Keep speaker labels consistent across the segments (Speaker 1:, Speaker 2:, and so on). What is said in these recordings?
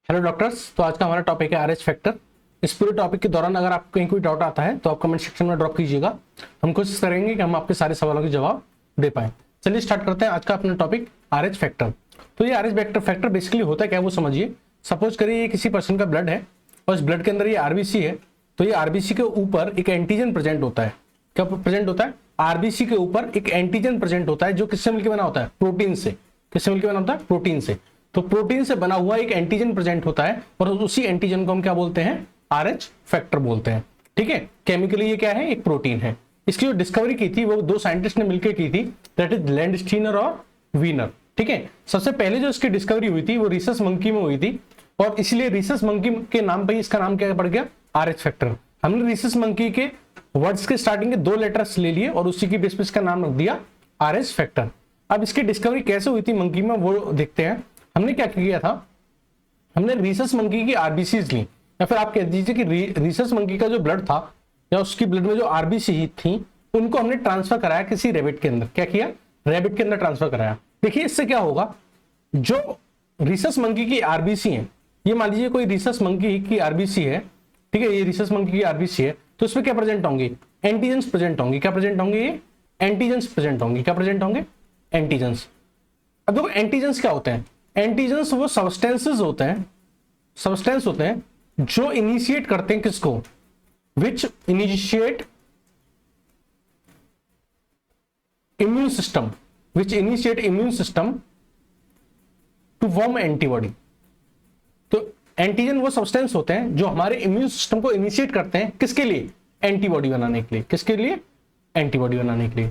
Speaker 1: Hello doctors. तो आज का हमारा टॉपिक है आरएच फैक्टर। इस पूरे टॉपिक के दौरान अगर आपको कहीं कोई डाउट आता है तो आप कमेंट सेक्शन में ड्रॉप कीजिएगा। हम कोशिश करेंगे कि हम आपके सारे सवालों के जवाब दे पाएं। चलिए स्टार्ट करते हैं आज का अपना टॉपिक आरएच फैक्टर। तो ये आरएच फैक्टर बेसिकली होता है क्या वो समझिए। सपोज करिए ये किसी पर्सन का ब्लड है और इस ब्लड के अंदर ये आरबीसी है, तो ये आरबीसी के ऊपर एक एंटीजन प्रेजेंट होता है। क्या प्रेजेंट होता है? आरबीसी के ऊपर एक एंटीजन प्रेजेंट होता है जो किससे मिलकर बना होता है? प्रोटीन से। किससे मिलकर बना होता है? प्रोटीन से। तो प्रोटीन से बना हुआ एक एंटीजन प्रेजेंट होता है और उसी एंटीजन को हम क्या बोलते हैं? आरएच फैक्टर बोलते हैं। ठीक है, केमिकली ये क्या है? एक प्रोटीन है। इसकी जो डिस्कवरी की थी वो दो साइंटिस्ट ने मिलकर की थी, दैट इज लैंडस्टीनर और वीनर। ठीक है, सबसे पहले जो इसकी डिस्कवरी हुई थी वो रिसस मंकी में हुई थी और इसलिए रिसस मंकी के नाम पे इसका नाम क्या पड़ गया? RH factor. हमने रिसस मंकी के वर्ड्स के स्टार्टिंग के दो लेटर्स ले लिए और उसी की बेस पे इसका नाम रख दिया आरएच फैक्टर। अब इसकी डिस्कवरी कैसे हुई थी मंकी में वो देखते हैं। हमने क्या किया था, हमने रिसस मंकी की आरबीसीज ली, या फिर आप कह दीजिए कि रिसस मंकी का जो ब्लड था या उसकी ब्लड में जो आरबीसी थी उनको हमने ट्रांसफर कराया किसी रैबिट के अंदर। क्या किया? रैबिट के अंदर ट्रांसफर कराया। देखिए इससे क्या होगा, जो रिसस मंकी की आरबीसी है, ये मान लीजिए कोई रिसस मंकी की आरबीसी है, ठीक है, ये रिसस मंकी की आरबीसी है, तो इसमें क्या प्रेजेंट होंगे? एंटीजेंस प्रेजेंट होंगे। क्या प्रेजेंट होंगे? ये एंटीजेंस प्रेजेंट होंगे। क्या प्रेजेंट होंगे? एंटीजेंस। अब देखो एंटीजेंस क्या होते हैं? एंटीजेंस वो सब्सटेंसेस होते हैं, सब्सटेंस होते हैं जो इनिशिएट करते हैं किसको? Which initiate immune system, which initiate immune system to form antibody. तो एंटीजन वो सब्सटेंस होते हैं जो हमारे इम्यून सिस्टम को इनिशिएट करते हैं किसके लिए? एंटीबॉडी बनाने के लिए। किसके लिए? एंटीबॉडी बनाने के लिए।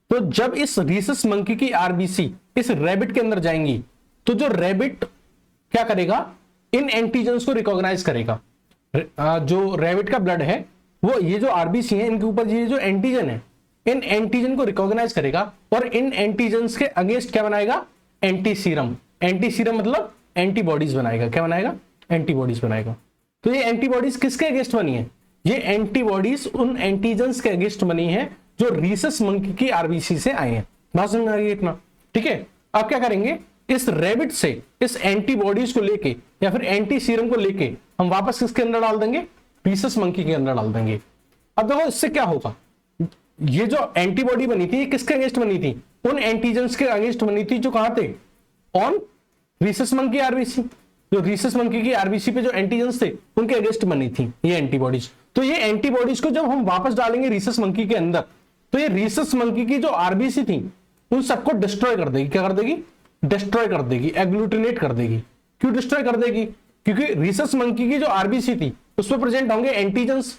Speaker 1: तो जब इस रिसस मंकी की आरबीसी इस रैबिट के अंदर जाएंगी तो जो रैबिट क्या करेगा? इन एंटीजेंस को रिकॉग्नाइज करेगा। जो रैबिट का ब्लड है वो ये जो आरबीसी है इनके ऊपर ये जो एंटीजन है इन एंटीजन को रिकॉग्नाइज करेगा और इन एंटीजेंस के अगेंस्ट क्या बनाएगा? Anti serum. एंटी सीरम मतलब एंटीबॉडीज बनाएगा। क्या बनाएगा? एंटीबॉडीज बनाएगा। तो ये एंटीबॉडीज किसके अगेंस्ट बनी है? ये एंटीबॉडीज उन एंटीजेंस के अगेंस्ट बनी है जो रिसस मंकी की आरबीसी से आए हैं। बात समझ में आ रही है इतना? ठीक है, अब क्या करेंगे, इस रैबिट से इस एंटीबॉडीज को लेके या फिर एंटी सीरम को लेके हम वापस किसके अंदर डाल देंगे? रिसस मंकी के अंदर डाल देंगे। अब देखो इससे क्या होगा, ये जो एंटीबॉडी बनी थी ये किसके अगेंस्ट बनी थी? उन एंटीजेंस के अगेंस्ट बनी थी जो कहां थे? On rhesus monkey RBC. जो रिसस मंकी की आरबीसी पे जो एंटीजेंस थे उनके अगेंस्ट बनी थी ये एंटीबॉडीज। तो ये एंटीबॉडीज को जब हम वापस डालेंगे रिसस मंकी के अंदर तो ये रिसस मंकी की जो आरबीसी थी उन सबको डिस्ट्रॉय कर देगी। क्या कर देगी? डिस्ट्रॉय कर देगी, एग्लूटिनेट कर देगी। क्यों डिस्ट्रॉय कर देगी? क्योंकि रिसस मंकी की जो आरबीसी थी उसमें प्रेजेंट होंगे एंटीजेंस,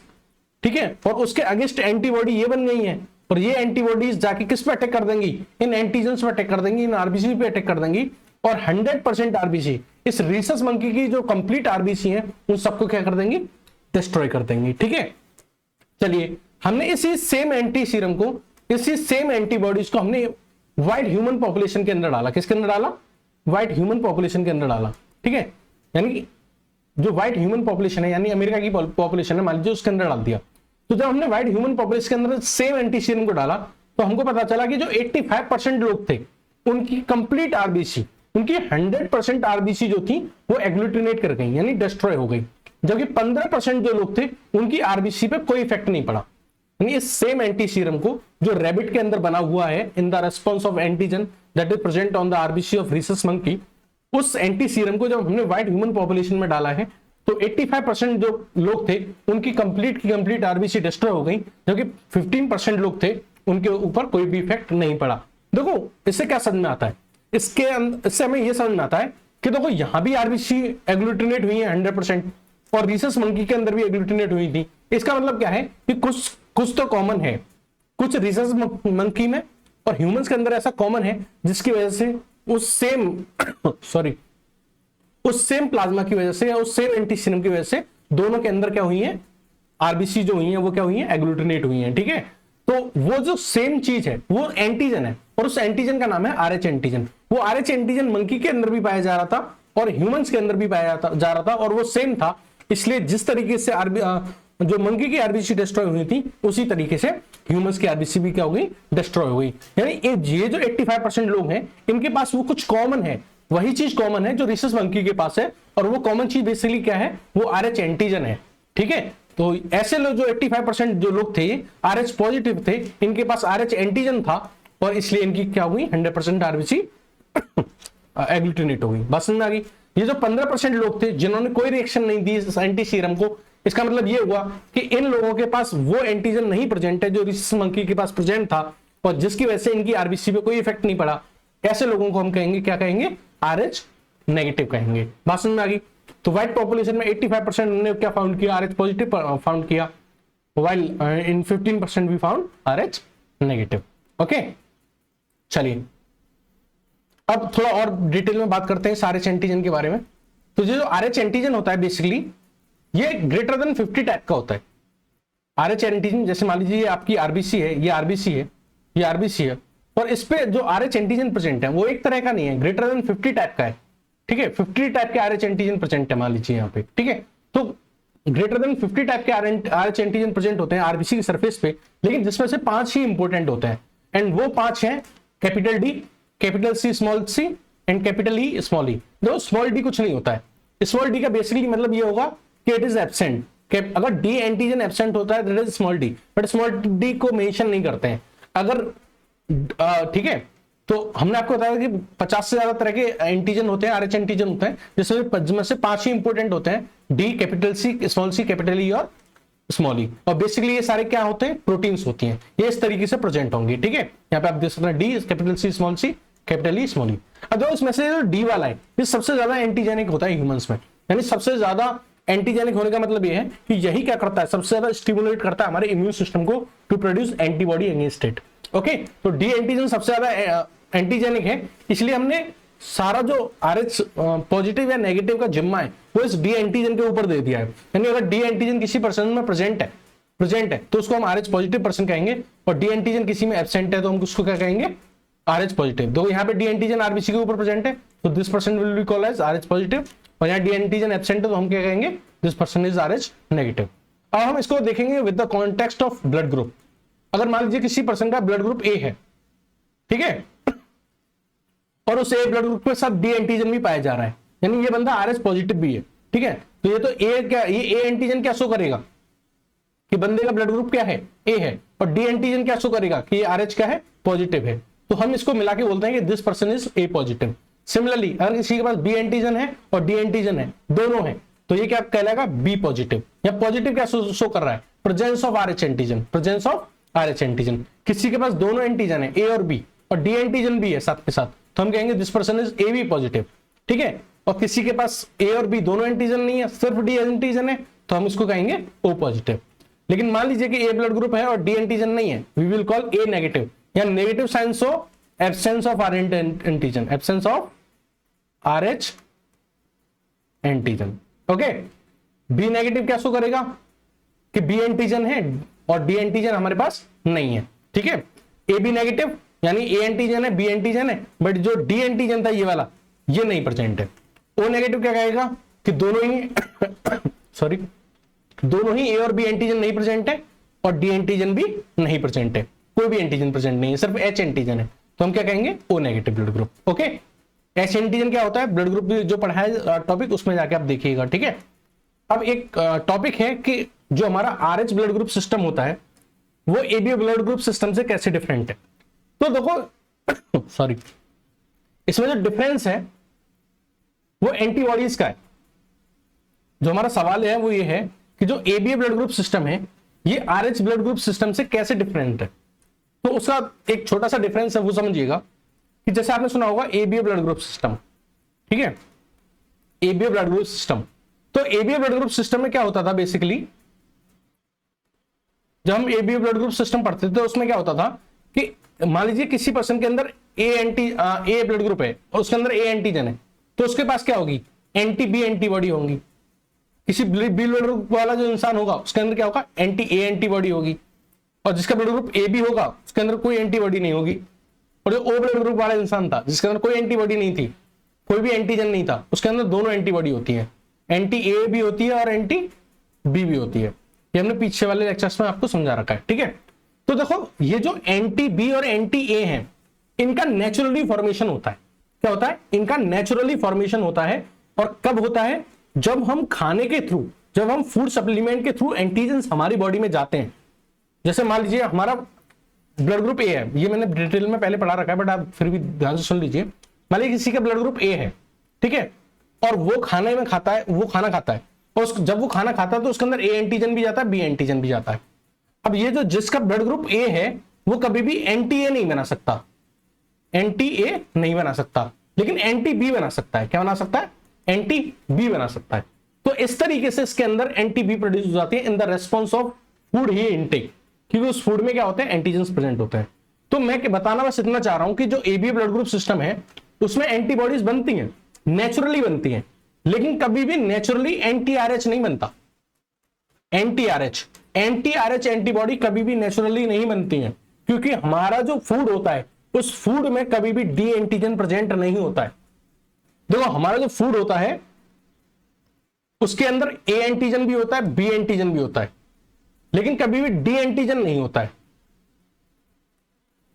Speaker 1: ठीक है, और उसके अगेंस्ट एंटीबॉडी ये बन गई है और ये एंटीबॉडीज जाके किस पे अटैक कर देंगी? इन एंटीजेंस पे अटैक कर देंगी, इन आरबीसी पे अटैक कर देंगी और 100% आरबीसी इस रिसस मंकी की जो कंप्लीट आरबीसी है उन सबको क्या कर देंगी? डिस्ट्रॉय कर देंगी। ठीक है, चलिए हमने इसी सेम एंटी सीरम को, इसी सेम एंटीबॉडीज को हमने व्हाइट ह्यूमन पॉपुलेशन के अंदर डाला। किसके अंदर डाला? व्हाइट ह्यूमन पॉपुलेशन के अंदर डाला। ठीक है, यानी जो व्हाइट ह्यूमन पॉपुलेशन है यानी अमेरिका की पॉपुलेशन है मान लीजिए उसके अंदर डाल दिया। तो जब हमने व्हाइट ह्यूमन पॉपुलेशन के अंदर सेम एंटी सीरम को डाला तो हमको पता चला कि जो 85% लोग थे उनकी कंप्लीट आरबीसी, उनकी 100% आरबीसी जो थी वो एग्लूटिनेट कर गई यानी डिस्ट्रॉय हो गई, जबकि 15% जो लोग थे उनकी आरबीसी पे कोई इफेक्ट नहीं पड़ा। यानी इस सेम एंटी सीरम को जो रैबिट के अंदर बना हुआ है in the response of antigen that is present on the RBC of rhesus monkey, उस एंटी सीरम को जब हमने व्हाइट ह्यूमन पॉपुलेशन में डाला है तो 85% जो लोग थे उनकी कंप्लीट आरबीसी डिस्ट्रॉय हो गई, जबकि 15% लोग थे उनके ऊपर कोई भी इफेक्ट नहीं पड़ा। देखो इससे क्या समझ में आता है? इससे हमें यह समझ में आता है कि देखो यहां भी आरबीसी एग्लूटिनेट हुई है 100% और रिसस मंकी के अंदर भी एग्लूटिनेट हुई थी। इसका मतलब क्या है कि कुछ तो कॉमन है, कुछ रिसस मंकी में और ह्यूमंस के अंदर ऐसा कॉमन है जिसकी वजह से उस सेम प्लाज्मा की वजह से या उस सेम एंटी सीरम की वजह से दोनों के अंदर क्या हुई है? आरबीसी जो हुई है वो क्या हुई है? एग्लूटिनेट हुई है। ठीक है, तो वो जो सेम चीज है वो एंटीजन है और उस एंटीजन का नाम है आरएच एंटीजन। वो आरएच एंटीजन मंकी के अंदर भी पाया जा रहा था और ह्यूमंस के अंदर भी पाया जा रहा था और वो सेम था। इसलिए जिस तरीके से जो मंकी की आरबीसी डिस्ट्रॉय हुई थी उसी तरीके से ह्यूमंस की आरबीसी भी क्या हो गई? डिस्ट्रॉय हो गई। यानी ये जो 85% लोग हैं इनके पास वो कुछ कॉमन है वही चीज कॉमन है जो रिसस मंकी के पास है, और वो कॉमन चीज बेसिकली क्या है, वो RH एंटीजन है। ठीक है, तो ऐसे लोग जो 85% जो लोग थे RH पॉजिटिव थे, इनके पास RH एंटीजन था, और इसलिए इनकी क्या हुई, 100% RBC एग्लूटिनेट हो गई। बात समझ में आ गई। ये जो 15% लोग थे जिन्होंने कोई रिएक्शन नहीं दी इस एंटी सीरम को, इसका मतलब ये हुआ कि इन लोगों के पास वो एंटीजन नहीं प्रेजेंट है जो रिसस मंकी के पास प्रेजेंट था, और जिसकी वजह से इनकी आरबीसी पे कोई इफेक्ट नहीं पड़ा। ऐसे लोगों को हम कहेंगे, क्या कहेंगे, RH नेगेटिव कहेंगे। बात समझ में आ गई। तो व्हाइट पॉपुलेशन में 85% ने क्या फाउंड किया, RH पॉजिटिव फाउंड किया, while in 15% we found RH negative. Okay, चलिए अब थोड़ा और डिटेल में बात करते हैं इस RH एंटीजन के बारे में। तो ये जो RH एंटीजन होता है बेसिकली ये ग्रेटर देन 50 टाइप का होता है। RH एंटीजन जैसे मान लीजिए ये आपकी RBC है, ये RBC है, ये RBC है, और इस पे जो RH एंटीजन प्रेजेंट है वो एक तरह का नहीं है, ग्रेटर देन 50 टाइप का है। ठीक है, 50 टाइप के RH एंटीजन प्रेजेंट है मान लीजिए यहाँ पे। ठीक है, तो ग्रेटर देन 50 टाइप के RH एंटीजन प्रेजेंट होते हैं RBC की सरफेस पे, लेकिन जिसमें से 5 ही इंपॉर्टेंट होते हैं, एंड वो 5 हैं capital D, capital C small c and capital E small e। दो स्मॉल d कुछ नहीं होता है। स्मॉल d का बेसिकली मतलब ये होगा कि इट इज एब्सेंट। अगर D एंटीजन एब्सेंट होता है that is small d, but small d को मेंशन नहीं करते हैं। अगर ठीक है, तो हमने आपको बताया कि 50 से ज्यादा तरह के एंटीजन होते हैं, RH एंटीजन होते हैं, जिसमें से 5 ही इंपॉर्टेंट होते हैं, D, capital C, small c, capital E और स्मॉल e। और बेसिकली ये सारे क्या होते हैं, प्रोटीन्स होती हैं। ये इस तरीके से प्रेजेंट होंगी। ठीक है, यहाँ पे आप देख सकते हैं D, capital C, small c, capital E, small e। अब जो इसमें से जो D वाला है ये सबसे ज्यादा एंटीजेनिक होता है ह्यूमंस में, यानी सबसे ज्यादा एंटीजेनिक होने का मतलब ये है कि यही क्या करता है, सबसे ज्यादा स्टिमुलेट करता है हमारे इम्यून सिस्टम को to produce antibody against it. Okay, तो D एंटीजन सबसे ज्यादा एंटीजेनिक है, इसलिए हमने सारा जो RH पॉजिटिव या नेगेटिव का जिम्मा है वो इस D एंटीजन के ऊपर दे दिया है। यानी अगर D एंटीजन किसी पर्सन में प्रेजेंट है तो उसको हम RH पॉजिटिव पर्सन कहेंगे, और D एंटीजन किसी में एब्सेंट है तो हम उसको क्या कहेंगे, RH पॉजिटिव। तो यहाँ पे D एंटीजन RBC के ऊपर प्रेजेंट है तो this person will be called as RH positive, और यहाँ D एंटीजन एब्सेंट है तो हम क्या कहेंगे, this person is RH negative. अब हम इसको देखेंगे with the context of blood group. अगर मान लीजिए किसी पर्सन का ब्लड ग्रुप A है, ठीक है, और उस A ब्लड ग्रुप के साथ D एंटीजन भी पाया जा रहा है, यानी ये बंदा RH पॉजिटिव भी है। ठीक है, तो ये तो ये A एंटीजन क्या शो करेगा कि बंदे का ब्लड ग्रुप क्या है, A है, और D एंटीजन क्या शो करेगा कि ये RH क्या है, पॉजिटिव है। तो हम इसको मिला के बोलते हैं कि this person is A positive. Similarly अगर किसी के पास B एंटीजन है और D एंटीजन है, दोनों है, तो ये क्या कहलाएगा, B पॉजिटिव। या पॉजिटिव क्या शो कर रहा है, presence of RH antigen, presence of RH antigen. किसी के पास दोनों एंटीजन है, A और B, और D एंटीजन भी है साथ के साथ, तो हम कहेंगे this person is AB positive. ठीक है, और किसी के पास A और B दोनों एंटीजन नहीं है, सिर्फ D एंटीजन है, तो हम इसको कहेंगे O पॉजिटिव। लेकिन मान लीजिए कि A ब्लड ग्रुप है और D एंटीजन नहीं है, we will call A negative, या negative science of absence of RH antigen, absence of RH antigen. Okay, B negative क्या शो करेगा कि B एंटीजन है और D एंटीजन हमारे पास नहीं है। ठीक है, AB नेगेटिव यानी A एंटीजन है, B एंटीजन है, बट जो D एंटीजन था ये वाला, ये नहीं प्रेजेंट है। O नेगेटिव क्या कहेगा कि दोनों ही सॉरी दोनों ही A और B एंटीजन नहीं प्रेजेंट है, और D एंटीजन भी नहीं प्रेजेंट है, कोई भी एंटीजन प्रेजेंट नहीं है, सिर्फ H एंटीजन है, तो हम क्या कहेंगे, O negative blood group. Okay, H antigen क्या होता है, ब्लड ग्रुप जो पढ़ा है टॉपिक, उसमें जाके आप देखिएगा। ठीक है, अब एक टॉपिक है कि जो हमारा RH ब्लड ग्रुप सिस्टम होता है वो AB ब्लड ग्रुप सिस्टम से कैसे डिफरेंट है। तो देखो सॉरी, इसमें जो डिफरेंस है वो एंटीबॉडीज का है। जो हमारा सवाल है वो ये है कि जो AB ब्लड ग्रुप सिस्टम है ये RH ब्लड ग्रुप सिस्टम से कैसे डिफरेंट है। तो उसका एक छोटा सा डिफरेंस है, वो समझिएगा कि जैसे आपने सुना होगा AB ब्लड ग्रुप सिस्टम, ठीक है, AB ब्लड ग्रुप सिस्टम। तो AB ब्लड ग्रुप सिस्टम में क्या होता था, बेसिकली जब हम AB ब्लड ग्रुप सिस्टम पढ़ते थे तो उसमें क्या होता था कि मान लीजिए किसी पर्सन के अंदर A ब्लड ग्रुप है और उसके अंदर A एंटीजन है, तो उसके पास क्या होगी, एंटी B एंटीबॉडी होंगी। किसी B ब्लड ग्रुप वाला जो इंसान होगा उसके अंदर क्या होगा, एंटी A एंटीबॉडी होगी, और जिसका ब्लड ग्रुप AB होगा उसके अंदर कोई एंटीबॉडी नहीं होगी। और जो O ब्लड ग्रुप वाला इंसान था जिसके अंदर कोई एंटीबॉडी नहीं थी, कोई भी एंटीजन नहीं था, उसके अंदर दोनों एंटीबॉडी होती है, एंटी A भी होती है और एंटी B भी होती है। ये हमने पीछे वाले लेक्चर्स में आपको समझा रखा है। ठीक है, तो देखो ये जो एंटी B और एंटी A हैं इनका नेचुरली फॉर्मेशन होता है, क्या होता है, इनका नेचुरली फॉर्मेशन होता है। और कब होता है, जब हम खाने के थ्रू, जब हम फूड सप्लीमेंट के थ्रू एंटीजेंस हमारी बॉडी में जाते हैं। जैसे मान लीजिए हमारा ब्लड ग्रुप ए है, ये मैंने डिटेल में पहले पढ़ा रखा है बट आप फिर भी ध्यान से सुन लीजिए। मान लीजिए किसी का ब्लड ग्रुप ए है, ठीक है, और वो खाने में खाता है, वो खाना खाता है, और जब वो खाना खाता है तो उसके अंदर ए एंटीजन भी जाता है, बी एंटीजन भी जाता है। अब ये जो जिसका ब्लड ग्रुप ए है वो कभी भी एंटी ए नहीं बना सकता, एंटी ए नहीं बना सकता, लेकिन एंटी बी बना सकता है। क्या बना सकता है, एंटी बी बना सकता है। तो इस तरीके से इसके अंदर एंटी बी प्रोड्यूस हो जाती है in the response of food he intake, क्योंकि उस फूड में क्या होते हैं, एंटीजेंस प्रेजेंट होते हैं। तो मैं बताना बस इतना चाह रहा हूं कि जो एबी ब्लड ग्रुप सिस्टम है उसमें एंटीबॉडीज बनती हैं, नेचुरली बनती हैं, लेकिन कभी भी नेचुरली एंटी आरएच नहीं बनता। एंटी आरएच एंटीबॉडी कभी भी नेचुरली नहीं बनती है, क्योंकि हमारा जो फूड होता है उस फूड में कभी भी डी एंटीजन प्रेजेंट नहीं होता है। देखो हमारा जो फूड होता है उसके अंदर ए एंटीजन भी होता है, बी एंटीजन भी होता है, लेकिन कभी भी डी एंटीजन नहीं होता है।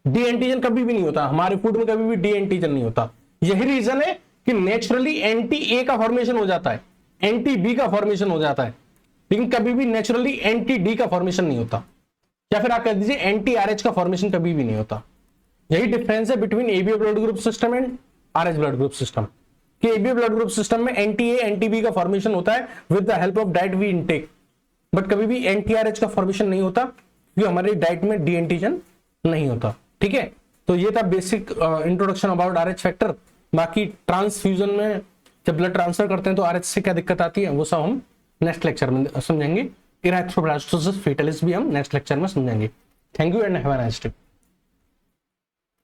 Speaker 1: डी एंटीजन कभी भी नहीं होता हमारे फूड में, कभी भी डी एंटीजन नहीं होता। यही रीजन है कि नेचुरली एंटी ए का फॉर्मेशन हो जाता है, एंटी बी का फॉर्मेशन हो जाता है, लेकिन कभी भी नेचुरली एंटी डी का फॉर्मेशन नहीं होता, या फिर आप कह दीजिए एंटी आरएच का फॉर्मेशन कभी भी नहीं होता। यही डिफरेंस है between AB blood group system and RH blood group system, कि एबी ब्लड ग्रुप सिस्टम में एंटी ए एंटी बी का फॉर्मेशन होता है with the help of diet we intake, but कभी भी एंटी आरएच का फॉर्मेशन नहीं होता क्योंकि हमारी डाइट में डी एंटीजन नहीं होता। ठीक है, तो ये था basic introduction about RH factor. बाकी ट्रांसफ्यूजन में जब ब्लड ट्रांसफर करते हैं तो आरएच से क्या दिक्कत आती है वो सब हम नेक्स्ट लेक्चर में समझेंगे। इरेथ्रोब्लास्टोसिस फेटालिस भी हम नेक्स्ट लेक्चर में समझेंगे। Thank you and have a nice day.